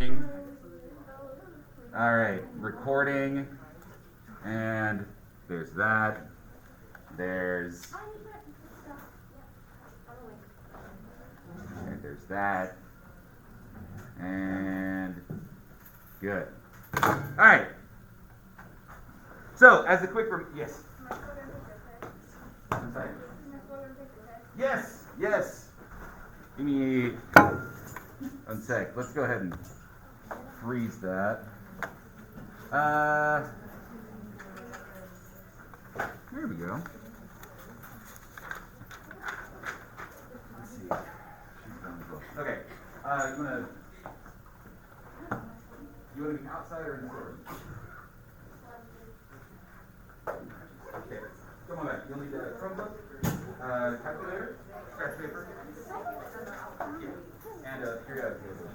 All right, recording, and there's that. There's that, and good. All right. So, as a quick yes. I'm sorry. Yes, yes. Give me 1 sec. Let's go ahead and freeze that. There we go. Let's see. She's done as well. Okay. You wanna be outside or indoors? Okay. Come on back. You'll need a Chromebook, calculator, scratch paper, and a periodic table.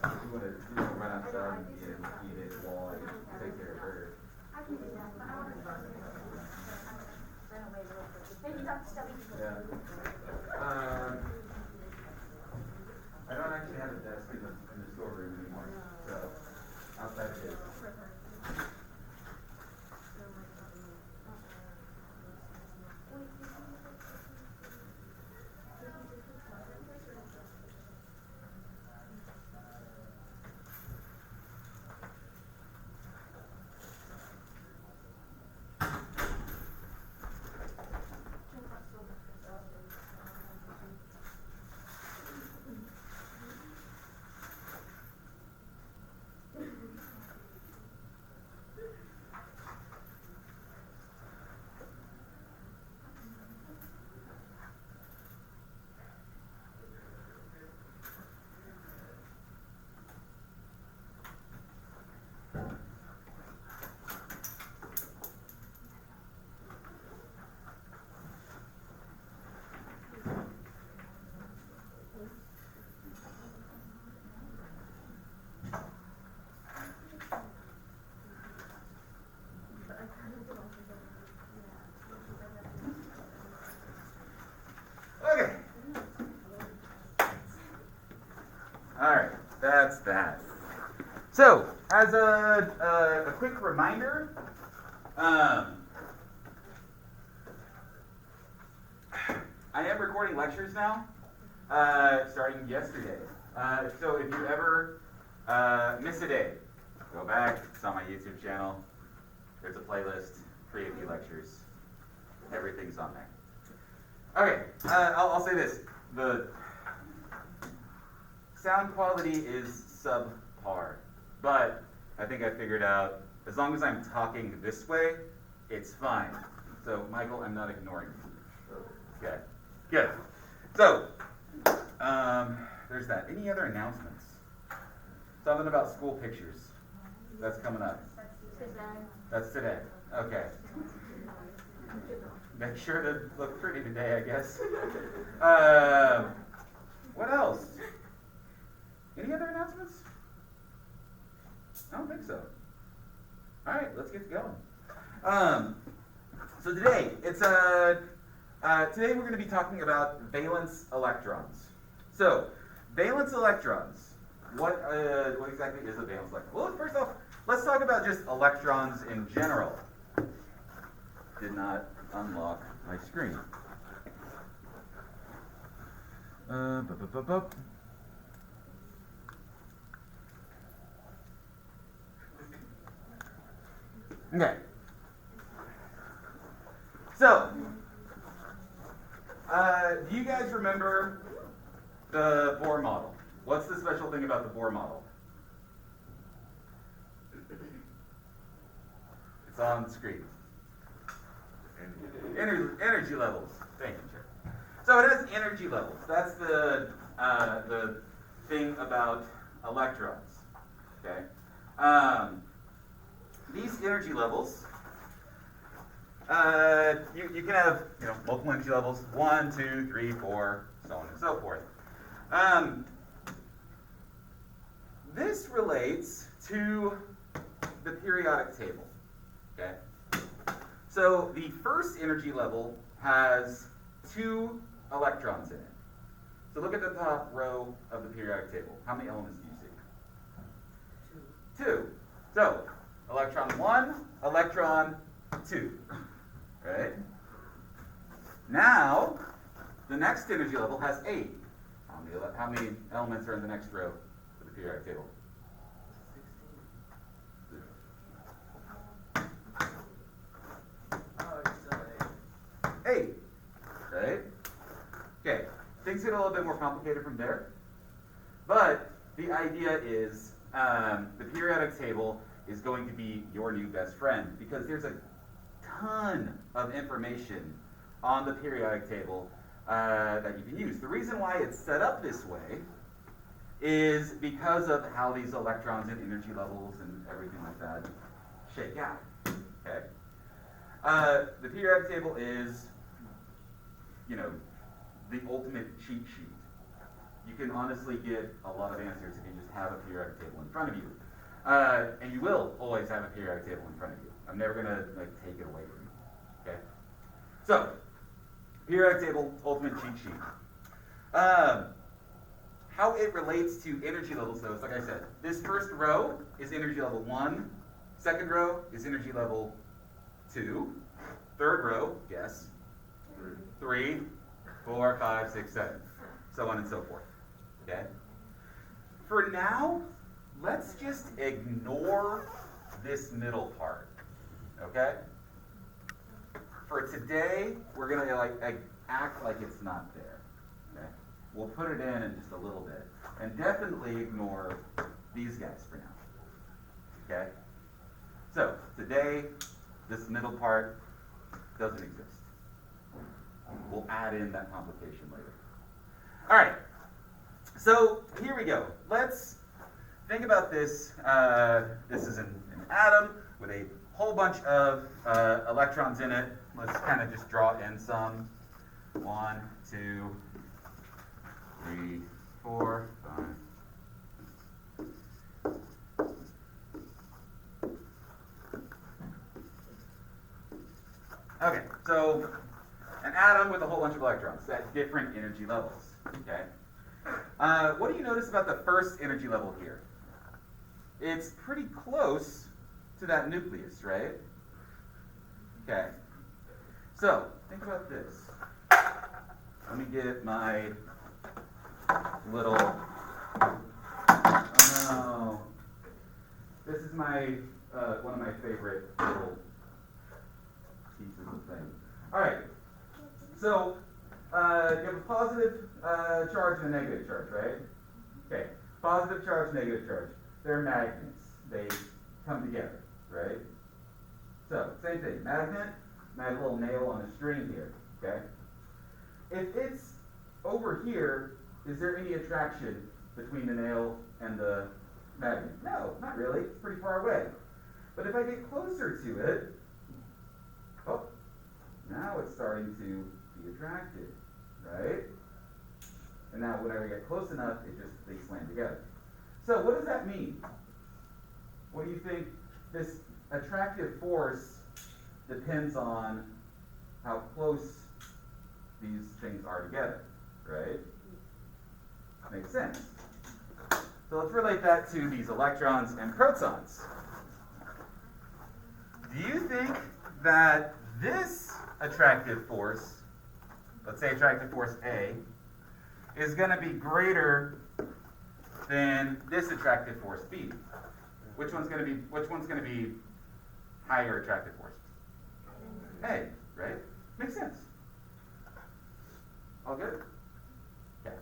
You want to run outside and eat it while I take care of her. Yeah. I don't actually have a desk in the storeroom anymore, so outside it is. Okay. All right, that's that. So, as a quick reminder, I am recording lectures now, starting yesterday. So if you ever miss a day, go back. It's on my YouTube channel. There's a playlist, PreAP lectures. Everything's on there. Okay, I'll say this. The sound quality is subpar, but I think I figured out, as long as I'm talking this way, it's fine. So, Michael, I'm not ignoring you. Okay, good. So, there's that. Any other announcements? Something about school pictures. That's coming up. That's today. Okay. Make sure to look pretty today, I guess. What else? Any other announcements? I don't think so. All right, let's get going. So today, today we're going to be talking about valence electrons. So, valence electrons. What exactly is a valence electron? Well, first off, let's talk about just electrons in general. Did not unlock my screen. Okay. So, do you guys remember the Bohr Model? What's the special thing about the Bohr Model? It's on the screen. Energy levels. Thank you, Chair. So it has energy levels. That's the thing about electrons. Okay. These energy levels, you can have multiple energy levels, 1, 2, 3, 4, so on and so forth. This relates to the periodic table. Okay? So the first energy level has 2 electrons in it. So look at the top row of the periodic table. How many elements do you see? 2. So electron 1, electron 2. Right? Now, the next energy level has 8. How many elements are in the next row of the periodic table? 8. Right? Okay. Things get a little bit more complicated from there. But the idea is the periodic table is going to be your new best friend because there's a ton of information on the periodic table that you can use. The reason why it's set up this way is because of how these electrons and energy levels and everything like that shake out. Okay? The periodic table is, the ultimate cheat sheet. You can honestly get a lot of answers if you just have a periodic table in front of you. And you will always have a periodic table in front of you. I'm never going to take it away from you. Okay? So, periodic table, ultimate cheat sheet. How it relates to energy levels, though, is like I said, this first row is energy level 1. Second row is energy level 2. Third row, guess, 3, 4, 5, 6, 7, so on and so forth. Okay? For now, let's just ignore this middle part. Okay? For today, we're going to act like it's not there. Okay? We'll put it in just a little bit. And definitely ignore these guys for now. Okay? So, today, this middle part doesn't exist. We'll add in that complication later. All right. So, here we go. Let's think about this. This is an atom with a whole bunch of electrons in it. Let's kind of just draw in some. 1, 2, 3, 4, 5. Okay, so an atom with a whole bunch of electrons at different energy levels. Okay. What do you notice about the first energy level here? It's pretty close to that nucleus, right? Okay. So, think about this. Let me get my little, oh no. This is my, one of my favorite little pieces of thing. All right. So, you have a positive charge and a negative charge, right? Okay. Positive charge, negative charge. They're magnets. They come together, right? So, same thing. Magnet, and I have a little nail on a string here, okay? If it's over here, is there any attraction between the nail and the magnet? No, not really. It's pretty far away. But if I get closer to it, oh, now it's starting to be attracted, right? And now whenever I get close enough, they slam together. So what does that mean? What do you think? This attractive force depends on how close these things are together, right? Makes sense. So let's relate that to these electrons and protons. Do you think that this attractive force, let's say attractive force A, is going to be greater than this attractive force B? Which one's going to be higher attractive force? A, right? Makes sense. All good? Okay.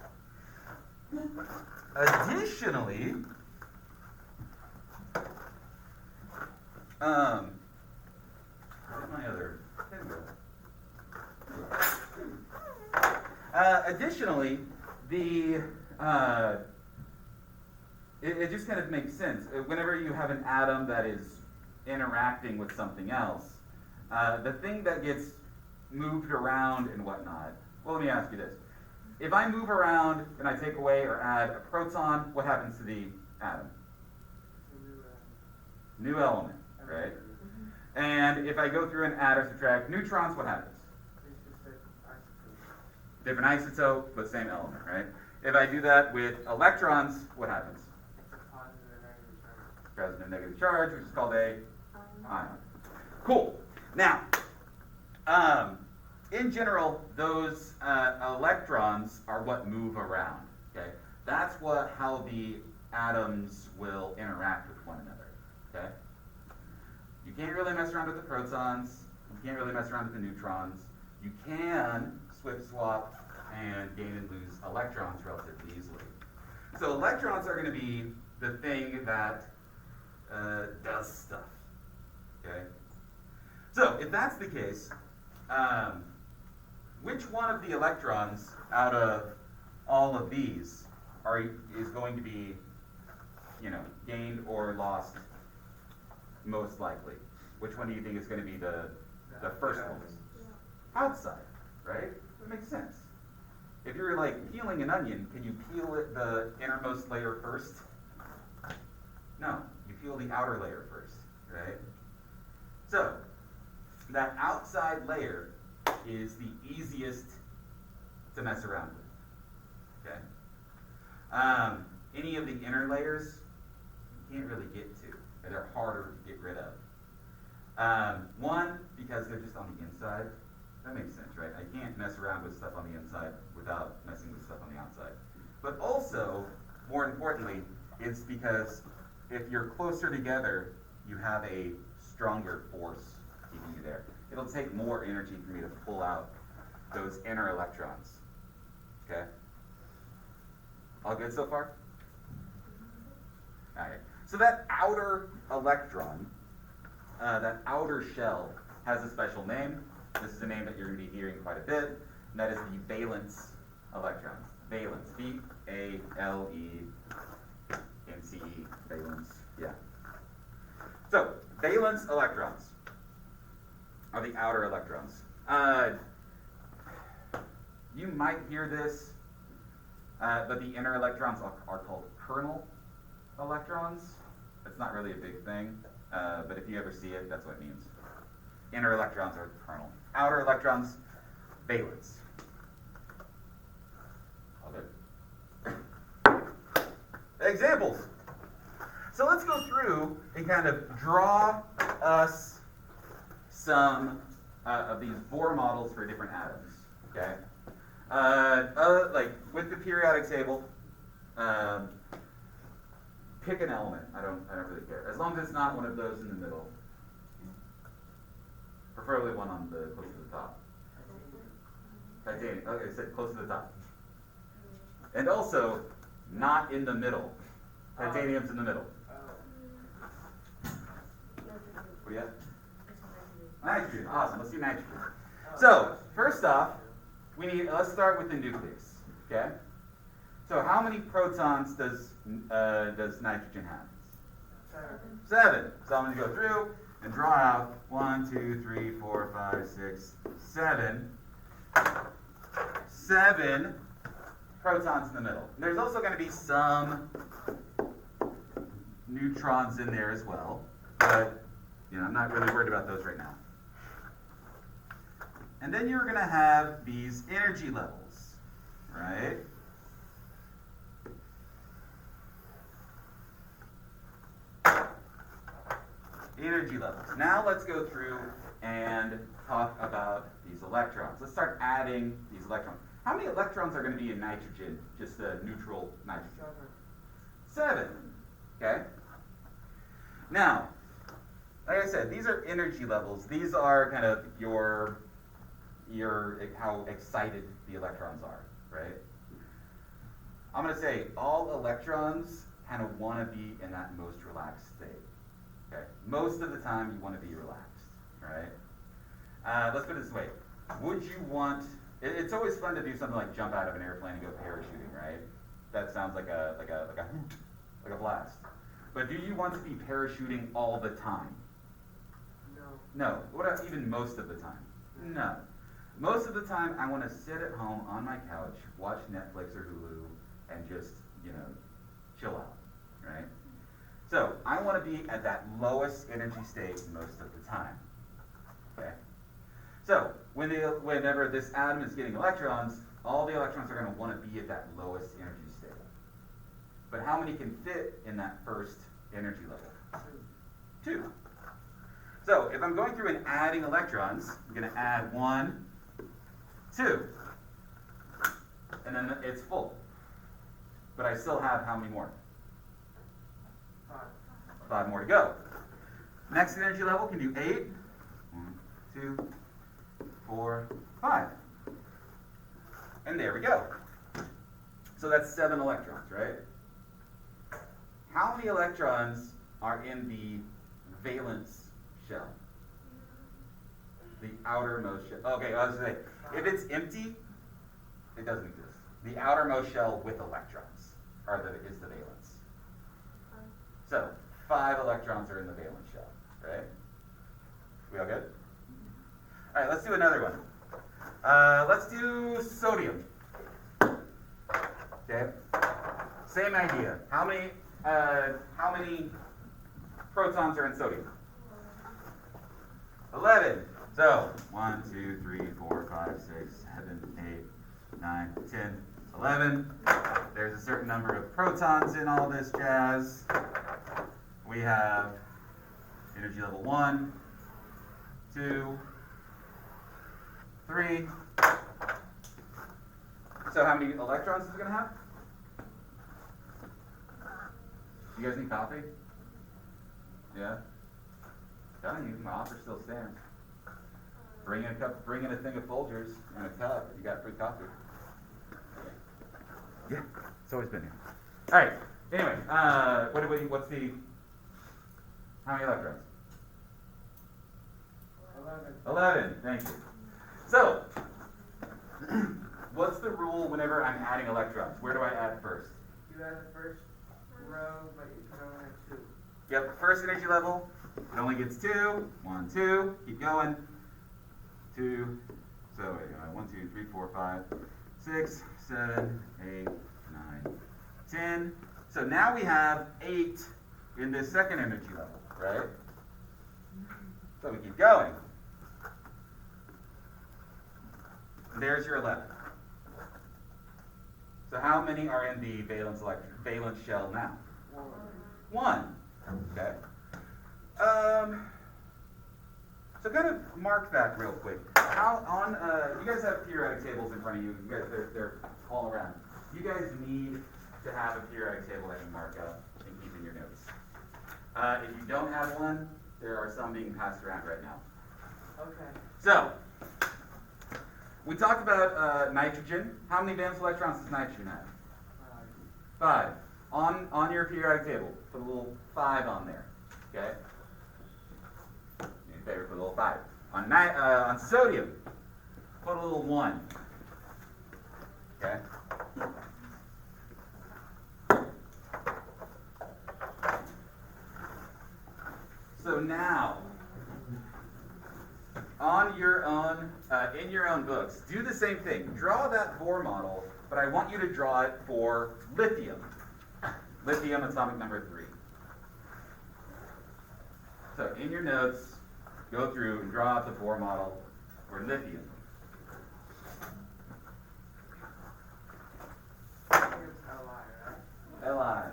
Additionally, where's my other pen go? Additionally, it just kind of makes sense. Whenever you have an atom that is interacting with something else, the thing that gets moved around and whatnot, well, let me ask you this. If I move around and I take away or add a proton, what happens to the atom? New element. right? And if I go through and add or subtract neutrons, what happens? Different isotope, but same element, right? If I do that with electrons, what happens? Positive and negative charge, which is called a ion. Cool. Now, in general, those electrons are what move around. Okay, that's how the atoms will interact with one another. Okay, you can't really mess around with the protons. You can't really mess around with the neutrons. You can swap and gain and lose electrons relatively easily. So electrons are going to be the thing that does stuff. Okay. So if that's the case, which one of the electrons out of all of these is going to be, gained or lost most likely? Which one do you think is going to be the first one? Outside, right? That makes sense. If you're like peeling an onion, can you peel the innermost layer first? No, you peel the outer layer first, right? So, that outside layer is the easiest to mess around with, okay? Any of the inner layers, you can't really get to. They're harder to get rid of. One, because they're just on the inside. That makes sense, right? I can't mess around with stuff on the inside without messing with stuff on the outside. But also, more importantly, it's because if you're closer together, you have a stronger force keeping you there. It'll take more energy for me to pull out those inner electrons. Okay? All good so far? All right. So that outer electron, that outer shell, has a special name. This is a name that you're going to be hearing quite a bit, and that is the valence electrons. Valence, V-A-L-E-N-C-E, valence, yeah. So, valence electrons are the outer electrons. You might hear this, but the inner electrons are called kernel electrons. It's not really a big thing, but if you ever see it, that's what it means. Inner electrons are kernel. Outer electrons, valence. All good. Examples. So let's go through and kind of draw us some of these Bohr models for different atoms. Okay. Like with the periodic table, pick an element. I don't really care, as long as it's not one of those in the middle. Preferably one on the close to the top. Titanium. Okay, I said close to the top. And also, not in the middle. Titanium's in the middle. What do you have? Nitrogen. Awesome. Let's do nitrogen. So, first off, let's start with the nucleus. Okay? So, how many protons does nitrogen have? 7. So, I'm going to go through and draw out 1, 2, 3, 4, 5, 6, 7. 7 protons in the middle. And there's also going to be some neutrons in there as well, but I'm not really worried about those right now. And then you're going to have these energy levels, right? Energy levels. Now let's go through and talk about these electrons. Let's start adding these electrons. How many electrons are going to be in nitrogen, just the neutral nitrogen? 7. Okay? Now, like I said, these are energy levels. These are kind of your how excited the electrons are, right? I'm going to say all electrons kind of want to be in that most relaxed state. Okay? Most of the time you want to be relaxed, right? Let's put it this way. Would you want, it's always fun to do something like jump out of an airplane and go parachuting, right? That sounds like a hoot, like a blast. But do you want to be parachuting all the time? No. What about even most of the time? No. Most of the time I want to sit at home on my couch, watch Netflix or Hulu, and just, chill out, right? So I want to be at that lowest energy state most of the time. Okay. So whenever this atom is getting electrons, all the electrons are going to want to be at that lowest energy state. But how many can fit in that first energy level? 2. So if I'm going through and adding electrons, I'm going to add 1, 2, and then it's full. But I still have how many more? 5 more to go. Next energy level can do 8. 1, 2, 4, 5. And there we go. So that's 7 electrons, right? How many electrons are in the valence shell? The outermost shell. Okay, I was going to say, if it's empty, it doesn't exist. The outermost shell with electrons is the valence. So 5 electrons are in the valence shell, right? We all good? All right, let's do another one. Let's do sodium. Okay. Same idea. How many protons are in sodium? 11. So 1, 2, 3, 4, 5, 6, 7, 8, 9, 10, 11. There's a certain number of protons in all this jazz. We have energy level 1, 2, 3. So how many electrons is it going to have? You guys need coffee? Yeah? Telling you, my offer still stands. Bring in a thing of Folgers and a cup. You got free coffee. Yeah, it's always been here. All right. Anyway, what's the? How many electrons? 11. Thank you. So, what's the rule whenever I'm adding electrons? Where do I add first? You add the first row, but you can only have 2. Yep. First energy level. It only gets 2. 1, 2. Keep going. 2. So 1, 2, 3, 4, 5, 6, 7, 8, 9, 10. So now we have 8 in this second energy level, right? So we keep going. There's your 11. So how many are in the valence shell now? 1. Okay. So kind of mark that real quick. You guys have periodic tables in front of you. You guys, they're all around. You guys need to have a periodic table that you mark up and keep in your notes. If you don't have one, there are some being passed around right now. Okay. So, we talked about nitrogen. How many valence electrons does nitrogen have? 5. On your periodic table, put a little 5 on there. Okay? In favor, put a little 5. On sodium, put a little 1. Okay? So now, on your own, in your own books, do the same thing. Draw that Bohr model, but I want you to draw it for lithium. Lithium atomic number 3. So in your notes, go through and draw out the Bohr model for lithium. I think it's Li, right? Li.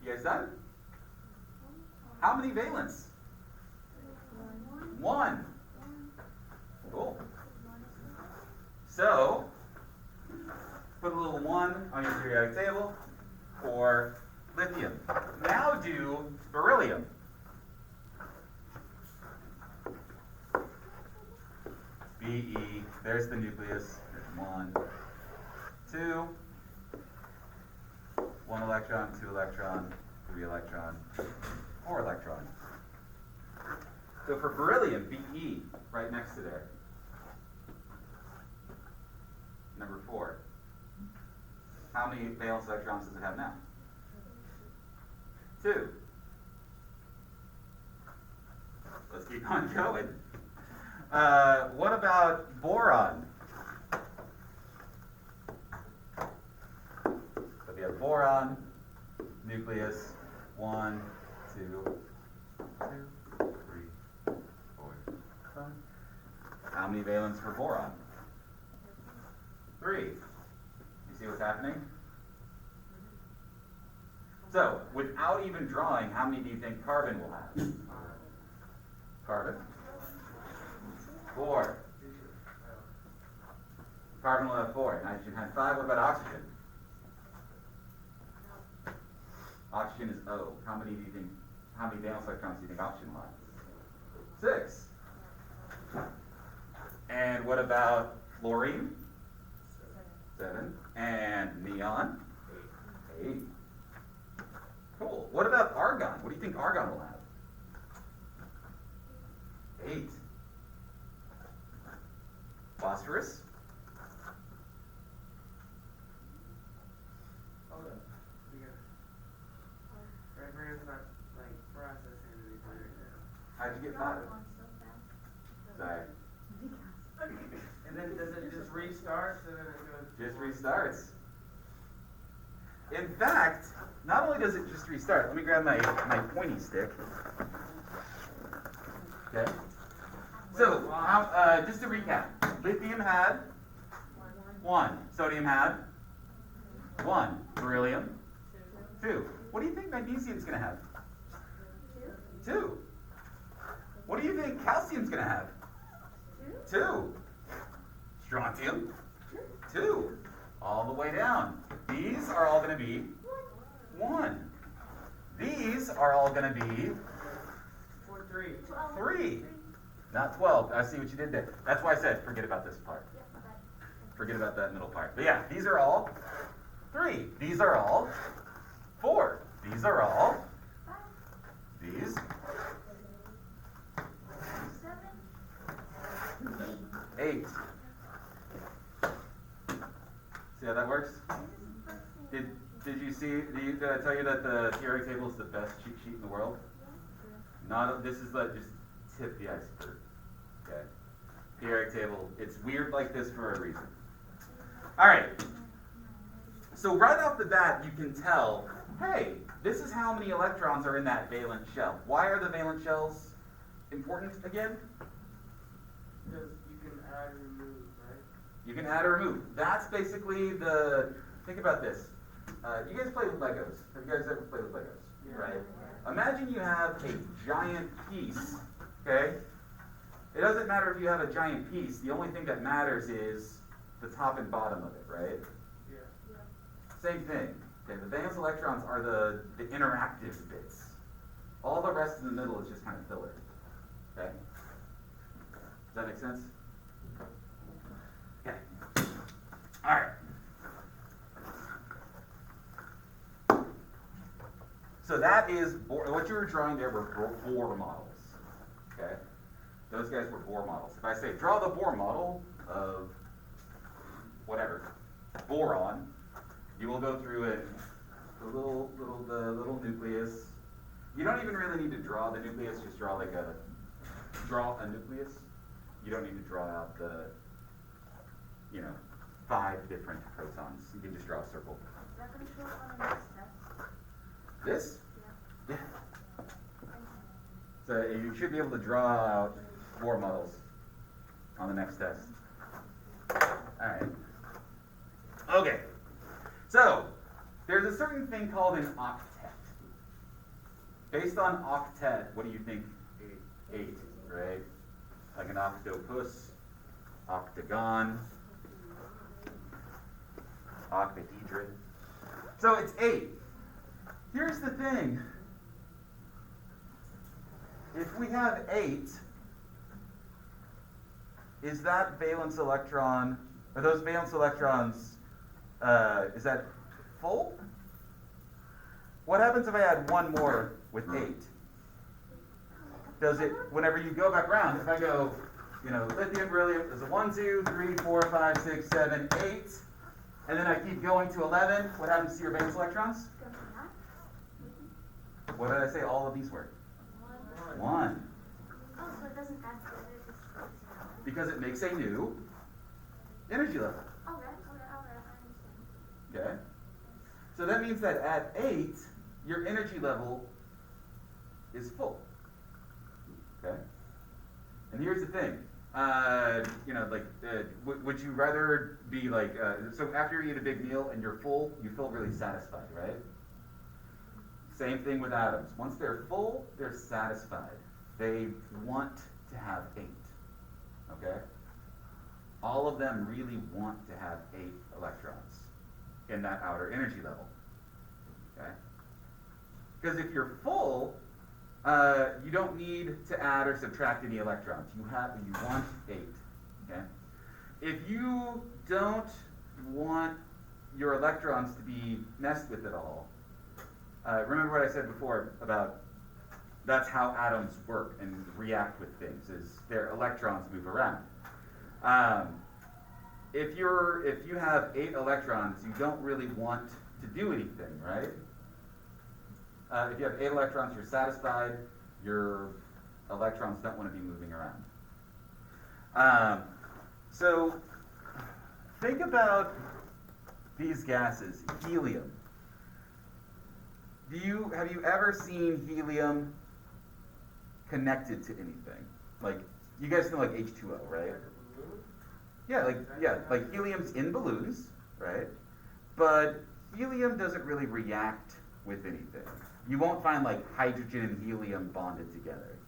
You guys done? How many valence? 1. Cool. So, put a little 1 on your periodic table for lithium. Now do beryllium. Be, there's the nucleus. There's 1, 2. 1 electron, 2 electron, 3, 3 electron, 4 electron. So for beryllium, Be, right next to there. Number 4. How many valence electrons does it have now? 2. Let's keep on going. What about boron? So we have boron, nucleus, 1, 2, 3, 4, 5. How many valence for boron? 3. You see what's happening? So, without even drawing, how many do you think carbon will have? Carbon? 4. Carbon will have 4. Nitrogen has 5. What about oxygen? Oxygen is O. How many valence electrons do you think oxygen will have? 6. And what about fluorine? 7. And neon? 8. Cool. What about argon? What do you think argon will have? 8. Phosphorus? Hold up. Reference about like processing and everything. How'd you get 5? Sorry. And then does it just restart so then it goes? Just restarts. In fact, not only does it just restart, let me grab my pointy stick. Okay. So, just to recap, lithium had 1, sodium had 1, beryllium 2. What do you think magnesium's going to have? 2. What do you think calcium's going to have? 2. Strontium 2. All the way down. These are all going to be 1. These are all going to be 3. Not 12. I see what you did there. That's why I said forget about this part. Forget about that middle part. But yeah, these are all 3. These are all 4. These are all these 8. See how that works? Did you see? Did I tell you that the periodic table is the best cheat sheet in the world? This is like just tip the iceberg. Okay. Periodic table. It's weird like this for a reason. All right. So right off the bat, you can tell, hey, this is how many electrons are in that valence shell. Why are the valence shells important again? Because you can add and remove, right? You can add or remove. That's basically think about this. You guys play with Legos. Have you guys ever played with Legos? Yeah. Right? Imagine you have a giant piece, okay? It doesn't matter if you have a giant piece. The only thing that matters is the top and bottom of it, right? Yeah. Same thing. Okay, the valence electrons are the interactive bits. All the rest in the middle is just kind of filler. Okay? Does that make sense? Okay. All right. So that is what you were drawing there were Bohr models. Okay? Those guys were Bohr models. If I say draw the Bohr model of whatever, boron, you will go through it, the little nucleus. You don't even really need to draw the nucleus, just draw a nucleus. You don't need to draw out the 5 different protons. You can just draw a circle. Is that going to show up on the next test? This? Yeah. Yeah. So you should be able to draw out Bohr models on the next test. Alright. Okay. So, there's a certain thing called an octet. Based on octet, what do you think? 8, right? Like an octopus, octagon, octahedron. So it's 8. Here's the thing. If we have 8, is that valence electron, are those valence electrons, is that full? What happens if I add one more with 8? Does it, whenever you go back around, if I go, lithium, beryllium, there's a 1, 2, 3, 4, 5, 6, 7, 8, and then I keep going to 11, what happens to your valence electrons? What did I say all of these were? 1. Oh, so it doesn't add together, it just goes together. Because it makes a new energy level. Okay, I understand. Okay? So that means that at 8, your energy level is full. Okay? And here's the thing. Would you rather be like, so after you eat a big meal and you're full, you feel really satisfied, right? Same thing with atoms. Once they're full, they're satisfied. They want to have 8. Okay? All of them really want to have 8 electrons in that outer energy level. Okay? Because if you're full, you don't need to add or subtract any electrons. You want 8. Okay? If you don't want your electrons to be messed with at all, remember what I said before about that's how atoms work and react with things, is their electrons move around. If you have 8 electrons, you don't really want to do anything, right? If you have 8 electrons, you're satisfied. Your electrons don't want to be moving around. So think about these gases. Helium. Have you ever seen helium connected to anything? Like, you guys know like H2O, right? Yeah, like helium's in balloons, right? But helium doesn't really react with anything. You won't find like hydrogen and helium bonded together.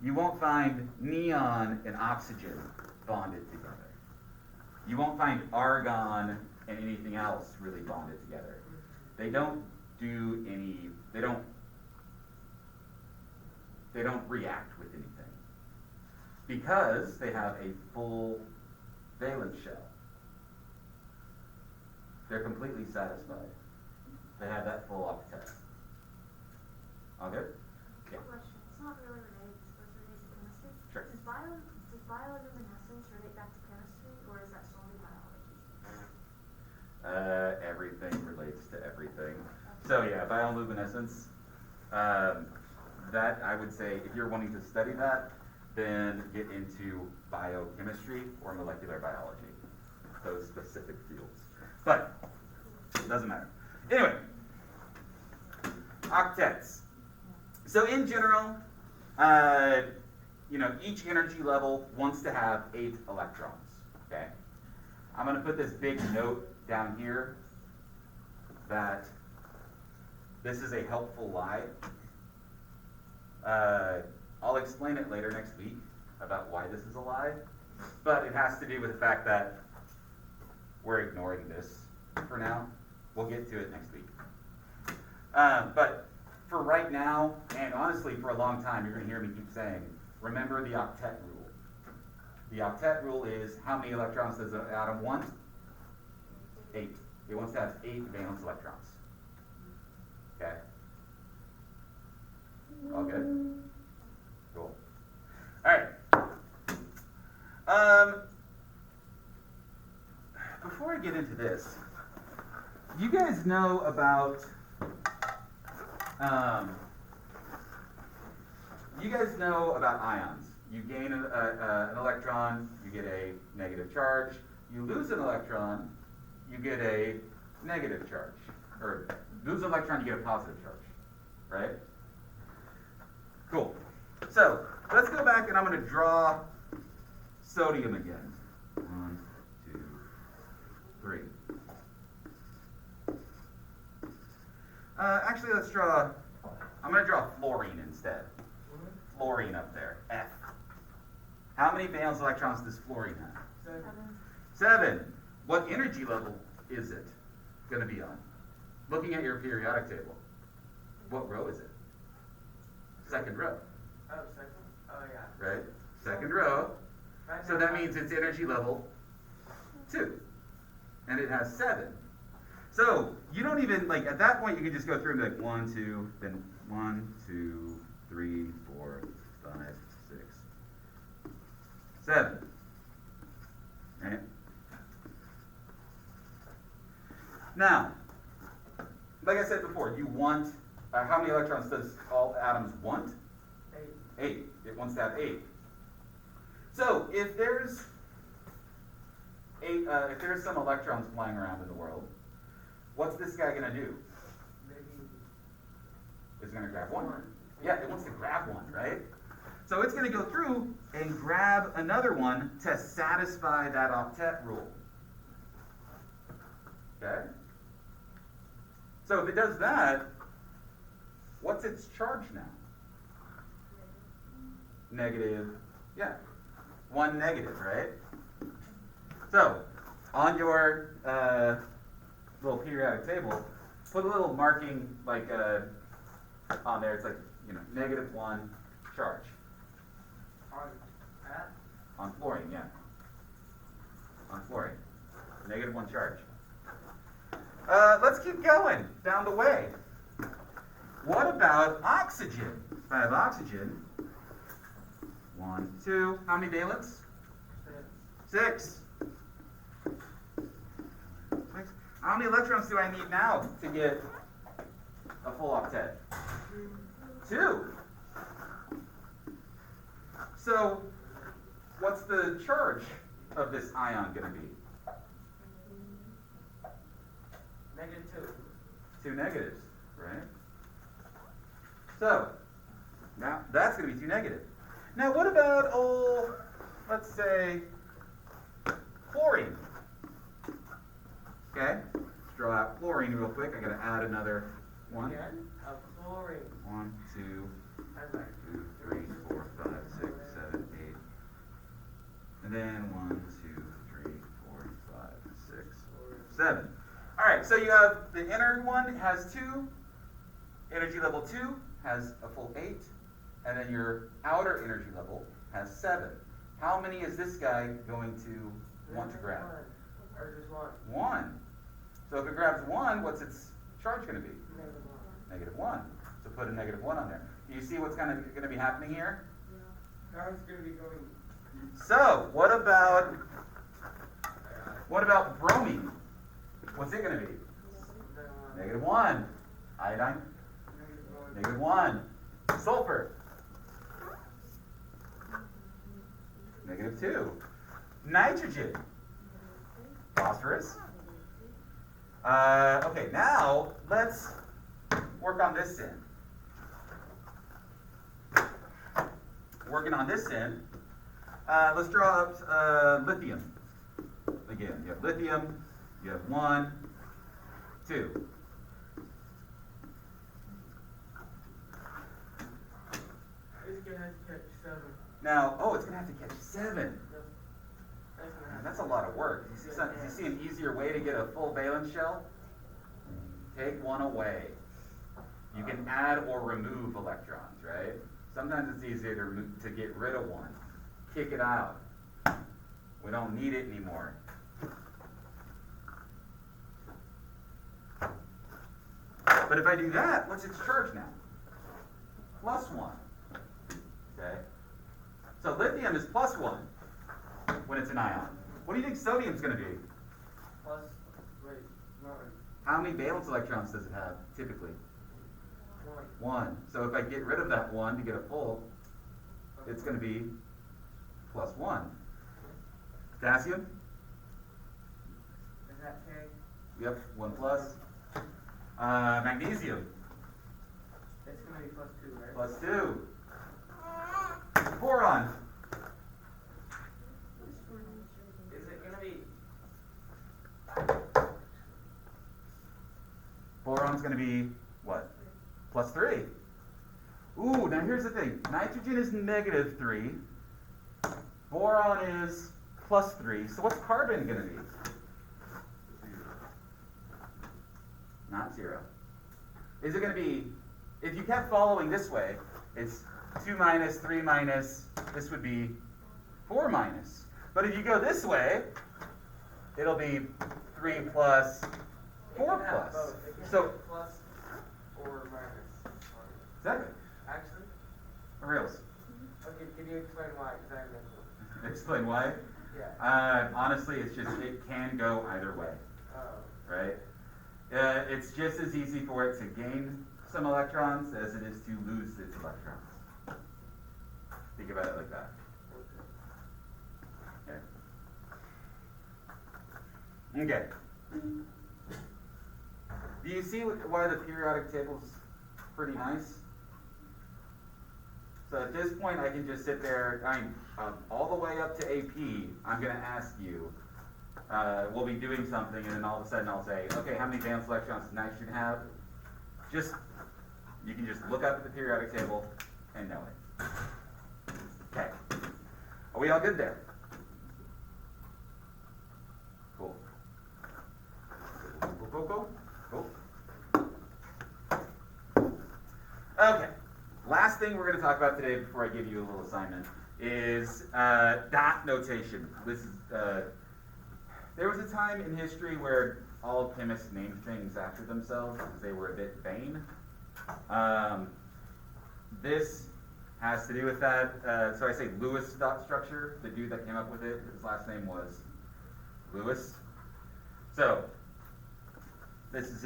You won't find neon and oxygen bonded together. You won't find argon and anything else really bonded together. They don't react with anything because they have a full valence shell. They're completely satisfied. They have that full octet. All good? Yeah. Question. It's not really related, but it's related to chemistry. Sure. Does bioluminescence relate back to chemistry, or is that solely biology? Everything relates to everything. So yeah, bioluminescence. That I would say, if you're wanting to study that, then get into biochemistry or molecular biology. Those specific fields. But it doesn't matter. Anyway, octets. So in general, each energy level wants to have 8 electrons. Okay. I'm going to put this big note down here that this is a helpful lie. I'll explain it later next week about why this is a lie, but it has to do with the fact that we're ignoring this for now. We'll get to it next week. But for right now, and honestly for a long time, you're going to hear me keep saying, remember the octet rule. The octet rule is, how many electrons does an atom want? 8. It wants to have 8 valence electrons. Okay? All good? Cool. Alright. Before I get into this, you guys know about ions. You gain an electron, you get a negative charge. You lose an electron, you get a negative charge. Or lose an electron, you get a positive charge. Right? Cool. So, let's go back and I'm going to draw sodium again. 1, 2, 3. Actually, I'm going to draw fluorine instead. Fluorine up there, F. How many valence electrons does fluorine have? 7. What energy level is it going to be on? Looking at your periodic table, what row is it? Second row. Oh, second? Oh, yeah. Right? Second row. So that means it's energy level 2. And it has 7. So you don't even, like, at that point you can just go through and be like 1, 2, then 1, 2, 3, 4, 5, 6, 7. Right? Now, like I said before, you want, how many electrons does all atoms want? 8. 8. It wants to have 8. So if there's some electrons flying around in the world, what's this guy going to do? Maybe. It's going to grab one. Yeah, it wants to grab one, right? So it's going to go through and grab another one to satisfy that octet rule. Okay? So if it does that, what's its charge now? Negative, yeah. 1 negative, right? So, on your little periodic table, put a little marking like on there. It's like, -1 charge. On that? On fluorine, yeah. On fluorine. -1 charge. Let's keep going down the way. What about oxygen? If I have oxygen, 1, 2, how many valence? 6. 6. How many electrons do I need now to get a full octet? 2. So, what's the charge of this ion going to be? -2. 2 negatives, right? So, now that's going to be 2 negative. Now what about, let's say, chlorine? Okay, let's draw out chlorine real quick. I got to add another one. Again, a chlorine. 1, 2, I'd like 2, 3, 4, 5, 6, 7, 8. And then 1, 2, 3, 4, 5, 6, 7. All right, so you have the inner one has 2, energy level 2 has a full 8, and then your outer energy level has 7. How many is this guy going to want to grab? 1. Or just 1. 1. So if it grabs 1, what's its charge going to be? -1. -1. So put a -1 on there. Do you see what's going to be happening here? Now it's going to be going. So what about bromine? What's it going to be? -1. Iodine? -1. Sulfur? -2. Nitrogen? Phosphorus? Okay, now let's work on this end. Working on this end, let's draw up lithium. Again, you have lithium, you have 1, 2. It's going to have to catch 7. Now, it's going to have to catch 7. That's gonna have That's a lot of work. You see an easier way to get a full valence shell? Take 1 away. You can add or remove electrons, right? Sometimes it's easier to get rid of 1. Kick it out. We don't need it anymore. But if I do that, what's its charge now? +1. Okay? So lithium is +1 when it's an ion. What do you think sodium's going to be? +1. How many valence electrons does it have, typically? 1. So if I get rid of that 1 to get a full, it's going to be +1. Potassium? Is that K? Yep, 1 plus. Magnesium? It's going to be +2, right? +2. Boron? Is it going to be... Boron's going to be what? +3. Ooh, now here's the thing. Nitrogen is -3. Boron is +3. So what's carbon going to be? Not 0. Is it going to be, if you kept following this way, it's 2 minus, 3 minus, this would be 4 minus. But if you go this way, it'll be 3 plus, 4 can have plus. both. It can So, have plus or minus. exactly. Actually? Reals. Okay, can you explain why? Because I have no clue. Explain why? Yeah. Honestly, it's just, it can go either way, Oh. right? It's just as easy for it to gain some electrons as it is to lose its electrons. Think about it like that. Okay. Okay. Do you see why the periodic table is pretty nice? So at this point, I can just sit there, all the way up to AP, I'm going to ask you, we'll be doing something, and then all of a sudden I'll say, okay, how many valence electrons does nitrogen have? You can just look up at the periodic table and know it. Okay. Are we all good there? Cool. Cool. Okay. Last thing we're going to talk about today before I give you a little assignment is dot notation. This is, there was a time in history where all chemists named things after themselves because they were a bit vain. This has to do with that. So I say Lewis dot structure. The dude that came up with it, his last name was Lewis. So this is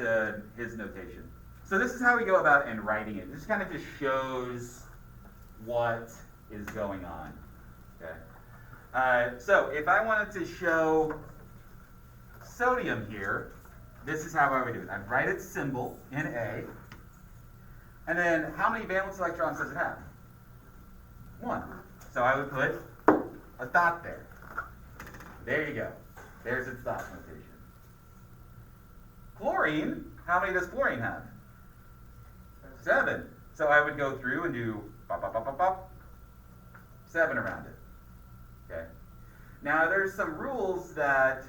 his notation. So this is how we go about and writing it. This kind of just shows what is going on. Okay. So if I wanted to show sodium here, this is how I would do it. I'd write its symbol in A, and then how many valence electrons does it have? 1. So I would put a dot there. There you go. There's its dot notation. Chlorine, how many does chlorine have? 7. So I would go through and do bop, bop, bop, bop, bop, 7 around it. Okay. Now there's some rules that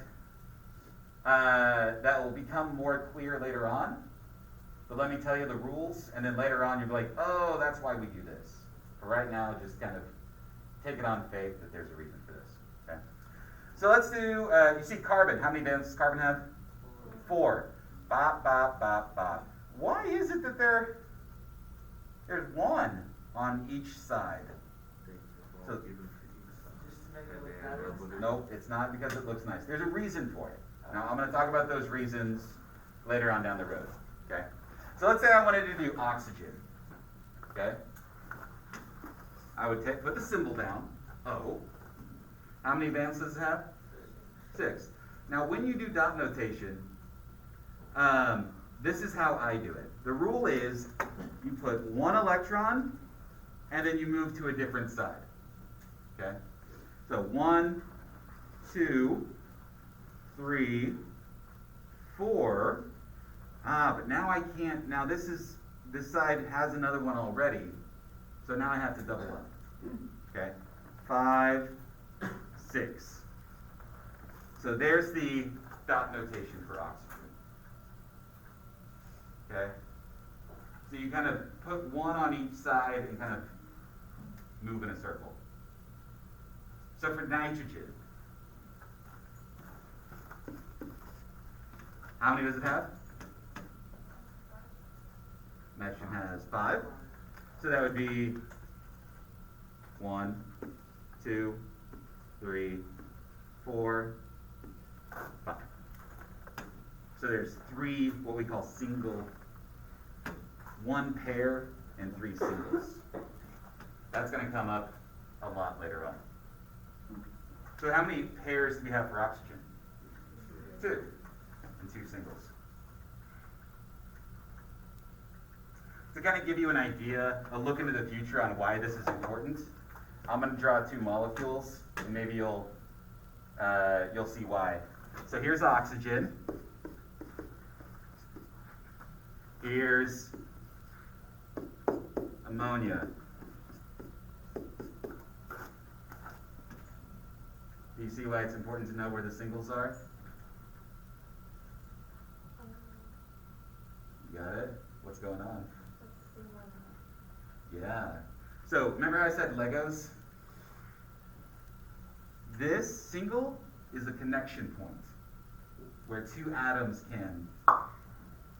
that will become more clear later on. But let me tell you the rules, and then later on you'll be like, oh, that's why we do this. But right now, just kind of take it on faith that there's a reason for this. Okay. So let's do. You see carbon. How many bands does carbon have? 4. Bop, bop, bop, bop. Why is it that there's 1 on each side? So, Just to make it look better. nope, it's not because it looks nice. There's a reason for it. Now I'm going to talk about those reasons later on down the road. Okay. So let's say I wanted to do oxygen. Okay. I would put the symbol down. O. How many valence does it have? 6. Now when you do dot notation, this is how I do it. The rule is you put 1 electron and then you move to a different side. Okay? So 1, 2, 3, 4. But now I can't. Now this side has another one already. So now I have to double up. Okay? 5, 6. So there's the dot notation for oxygen. Okay? So you kind of put 1 on each side and kind of move in a circle. So for nitrogen, how many does it have? Nitrogen has 5. So that would be 1, 2, 3, 4, 5. So there's 3 what we call single, 1 pair and 3 singles. That's going to come up a lot later on. So how many pairs do we have for oxygen? 2. And 2 singles. To kind of give you an idea, a look into the future on why this is important, I'm going to draw 2 molecules, and maybe you'll see why. So here's oxygen. Here's ammonia. Do you see why it's important to know where the singles are? You got it? What's going on? Yeah. So remember how I said Legos? This single is a connection point where 2 atoms can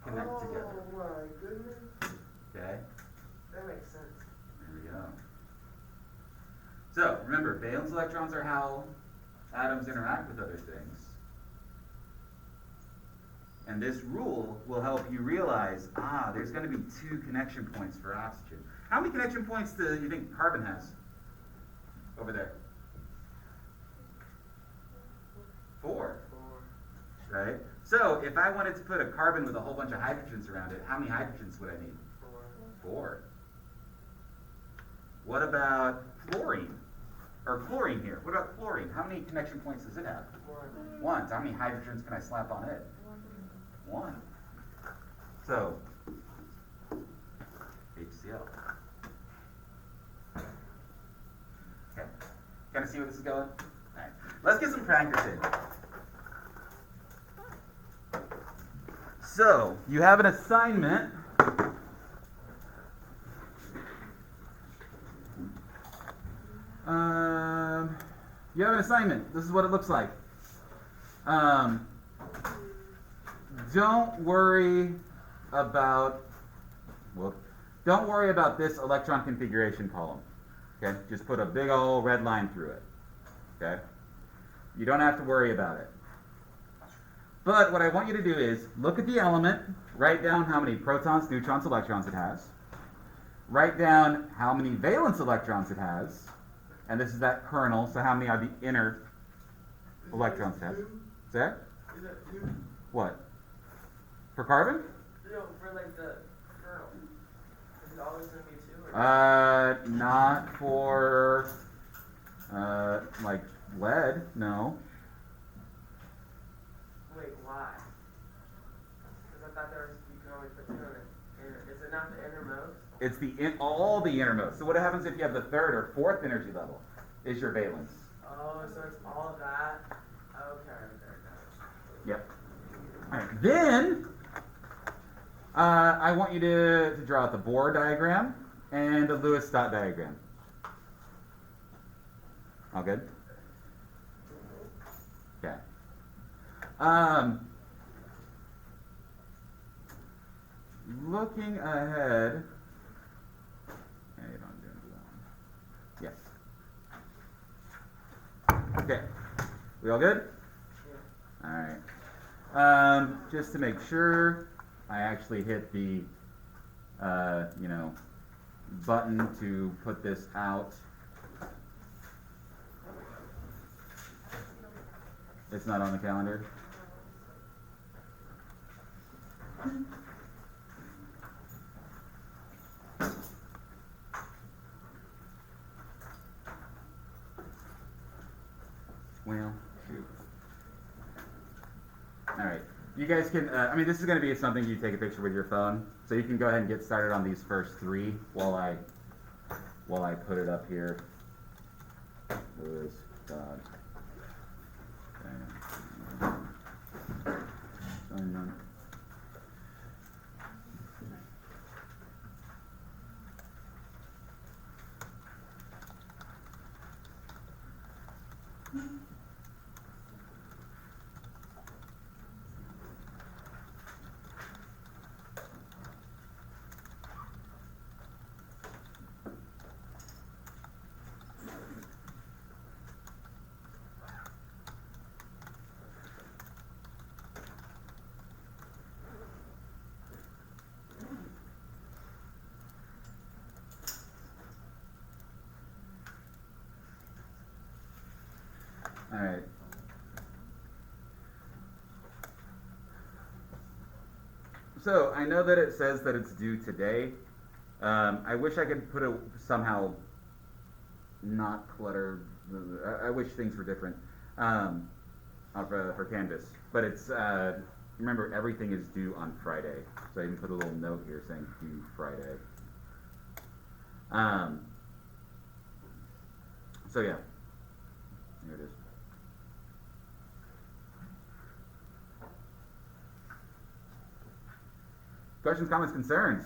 connect together. Oh my goodness. Okay? That makes sense. There we go. So, remember, valence electrons are how atoms interact with other things. And this rule will help you realize, there's going to be 2 connection points for oxygen. How many connection points do you think carbon has? Over there? 4. Right? So, if I wanted to put a carbon with a whole bunch of hydrogens around it, how many hydrogens would I need? 4. What about fluorine? Or chlorine here. What about chlorine? How many connection points does it have? 1. So how many hydrogens can I slap on it? 1. So, HCl. Okay. Kind of see where this is going? Alright. Let's get some practice in. So, you have an assignment. You have an assignment. This is what it looks like. Don't worry about this electron configuration column. Okay? Just put a big old red line through it. Okay? You don't have to worry about it. But what I want you to do is look at the element, write down how many protons, neutrons, electrons it has. Write down how many valence electrons it has. And this is that kernel, so how many are the inner electrons it has? Is that? Is that 2? What? For carbon? No, for like the kernel. Is it always going to be 2? Or Not for, like lead, no. Wait, why? Because I thought you could always put 2 in it. Is it not the innermost? It's all the innermost. So what happens if you have the 3rd or 4th energy level? Is your valence. Oh, so it's all of that? Okay. Yep. All right. Then I want you to draw out the Bohr diagram and the Lewis dot diagram. All good? Okay. Looking ahead. Yes. Okay. We all good? Yeah. All right. Just to make sure, I actually hit the, button to put this out. It's not on the calendar. Well, shoot. All right. You guys can, this is going to be something you take a picture with your phone. So you can go ahead and get started on these first 3 while I put it up here. Lewis dot. All right. So I know that it says that it's due today. I wish I could put it somehow not cluttered. I wish things were different for Canvas. But it's remember, everything is due on Friday. So I can put a little note here saying due Friday. So yeah, here it is. Questions, comments, concerns?